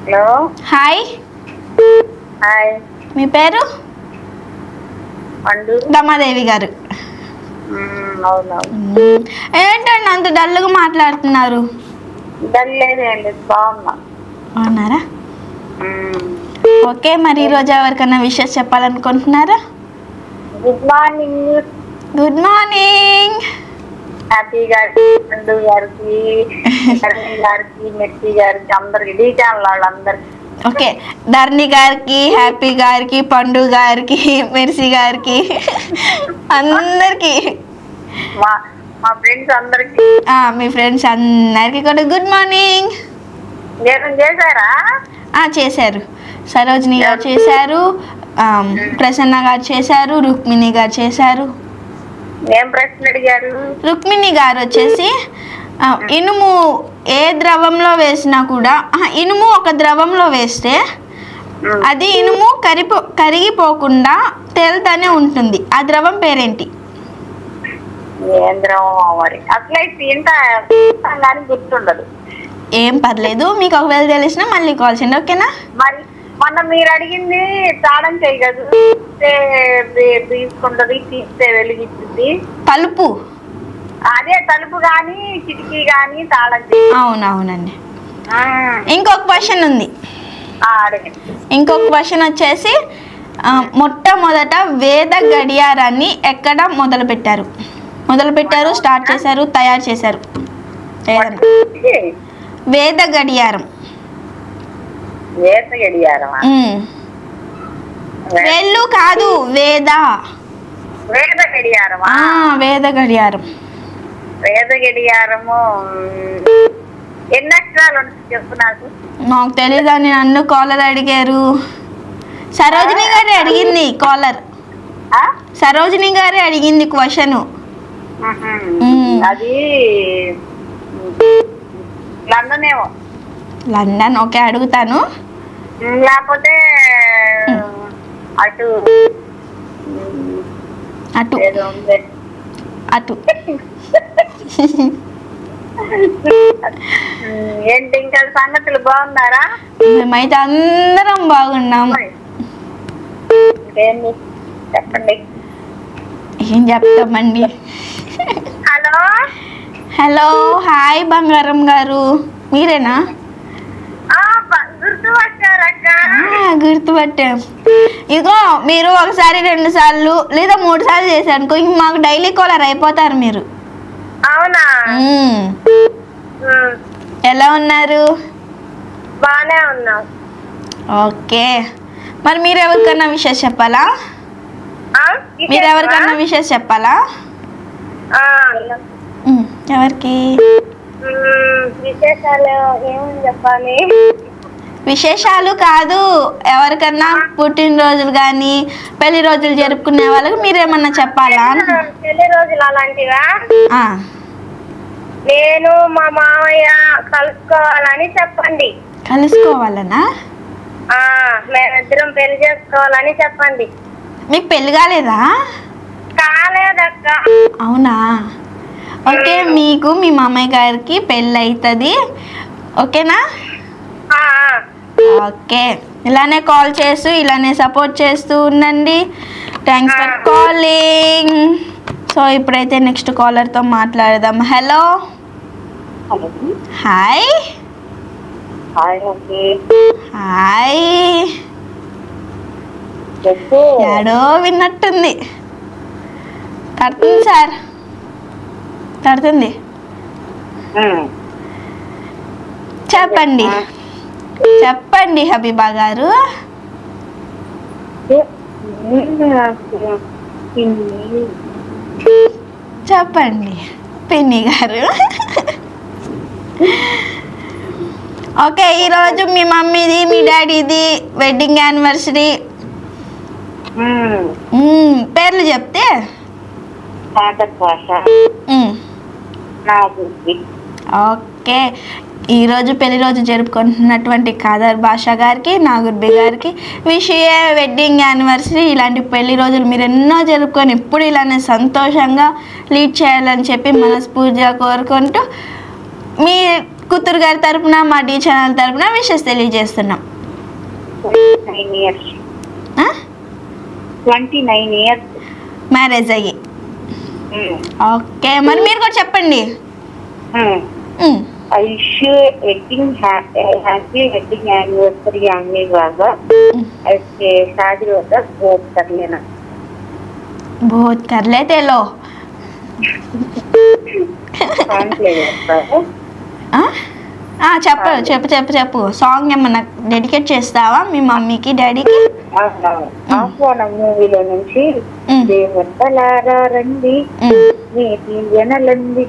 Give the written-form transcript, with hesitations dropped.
Hello hi. Hi. మీ పేరు? పండు. రమాదేవి గారు. అవునవును. ఏంటండి అంత డల్గా మాట్లాడుతున్నారు? డల్ లేదండి, బాగున్నా. బాగున్నారా? ఓకే, మరి ఈరోజు ఎవరికైనా విషెస్ చెప్పాలనుకుంటున్నారా? Good morning. Good morning. Happy గారికి, పండు గారికి, ధరణి గారికి, మెర్సీ గారికి, అందరికి డీ ఛానల్ వాళ్ళందరికి. ఓకే, ధరణి గారికి, హ్యాపీ గారికి, పండు గారికి, మెర్సీ గారికి, అందరికి, మా మా ఫ్రెండ్స్ అందరికి. మీ ఫ్రెండ్స్ అందరికి కూడా గుడ్ మార్నింగ్. నేను చేశారా? చేశారు. సరోజిని గారు చేశారు, ప్రసన్న గారు చేశారు, రుక్మిణి గారు చేశారు. ఏం ప్రశ్న అడిగారు? రుక్మిణి గారు వచ్చేసి ఇనుము ఏ ద్రవంలో వేసినా కూడా, ఇనుము ఒక ద్రవంలో వేస్తే అది ఇనుము కరిగిపోకుండా తేలుతానే ఉంటుంది. ఆ ద్రవం పేరేంటి? ఏం ద్రవం మరి? అసలు కానీ గుర్తుండదు. ఏం పర్లేదు, మీకు ఒకవేళ తెలిసినా మళ్ళీ కాల్ చేయండి, ఓకేనా? మరి మొన్న మీరు అడిగింది తాళం చేయగలదు, తీసుకుంటది, తీస్తే వెలిగిస్తుంది. తలుపు. అదే తలుపు గాని కిటికీ గాని తాళం. అవునవునండి. ఇంకొక క్వశ్చన్ ఉంది. ఇంకొక క్వశ్చన్ వచ్చేసి మొట్టమొదట వేద గడియారాన్ని ఎక్కడ మొదలుపెట్టారు, స్టార్ట్ చేశారు, తయారు చేశారు? వేద గడియారం. వెళ్ళు కాదు, వేద గడియారం. వేద గడియారం. వేద గడియారము ఎన్ని అక్షరాలు చెప్పు నాకు. నాకు తెలీదని నన్ను కాలర్ అడిగారు. సరోజిని గారే అడిగింది కాలర్. సరోజిని గారే అడిగింది క్వశ్చన్. అది లండన్ ఏమో. లండన్. ఓకే, అడుగుతాను. లేకపోతే అటు అటు అటు. ఏంటి ఇంకా సంగతులు బాగున్నారా? మేమైతే అందరం బాగున్నాం. చెప్పండి. ఏం చెప్తామండి. హలో హలో, హాయ్ బంగారం గారు, మీరేనా? గుర్తుపట్టాం. ఇదిగో మీరు ఒకసారి 2 సార్లు లేదా 3 సార్లు చేశారు, మాకు డైలీ కాలర్ అయిపోతారు మీరు. అవునా? ఎలా ఉన్నారు? బానే ఉన్నా. ఓకే, మరి మీరు ఎవరికన్నా విషెస్ చెప్పాలా? ఎవరికి విశేషాలు ఏమని చెప్పాలి? విశేషాలు కాదు, ఎవరికన్నా పుట్టినరోజులు కానీ పెళ్లి రోజులు జరుపుకునే వాళ్ళకి మీరేమన్నా చెప్పాలా? పెళ్లి రోజులు అలాంటివా? నేను మా మామయ్య కలుసుకోవాలని చెప్పండి. కలుసుకోవాలనా? మేమిద్దరం పెళ్లి చేసుకోవాలని చెప్పండి. మీకు పెళ్లి కాలేదా? కాలేదక్క. అవునా? ఓకే, మీకు మీ మామయ్య గారికి పెళ్ళి అవుతుంది, ఓకేనా? ఓకే, ఇలానే కాల్ చేస్తూ ఇలానే సపోర్ట్ చేస్తూ ఉండండి. Thanks for calling. సో ఇప్పుడైతే నెక్స్ట్ కాలర్తో మాట్లాడదాం. హలో. హాయ్. హాయ్. ఏడో విన్నట్టుంది. తడుతుంది సార్, తడుతుంది. చెప్పండి చెప్పండి హబీబా గారు. చెప్పండి పిన్ని గారు. ఓకే, ఈరోజు మీ మమ్మీది మీ డాడీది వెడ్డింగ్ యానివర్సరీ. పేర్లు చెప్తే. ఓకే, ఈరోజు పెళ్లి రోజు జరుపుకుంటున్నటువంటి కాదర్ భాషా గారికి, నాగుర్బి గారికి విషయ వెడ్డింగ్ యానివర్సరీ. ఇలాంటి పెళ్లి రోజులు మీరు ఎన్నో జరుపుకొని ఎప్పుడు ఇలానే సంతోషంగా లీడ్ చేయాలని చెప్పి మనస్ఫూర్తిగా కోరుకుంటూ మీ కూతురు గారి తరపున మా డి ఛానల్ తరపున విషెస్ తెలియజేస్తున్నాం. 29 years. 29 years. మ్యారేజ్ అయ్యి. ఓకే, మరి మీరు కూడా చెప్పండి. I wish you happy wedding anniversary आने वाला. ऐसे शादी होता बहुत कर लेना. बहुत कर लेते लो. చెప్పు సాంగ్ ఏమన్నా డెడికేట్ చేస్తావా మీ మమ్మీకి డాడీకి? మూవీలో నుంచి దేవతలారా రండి, నేటి జనలంది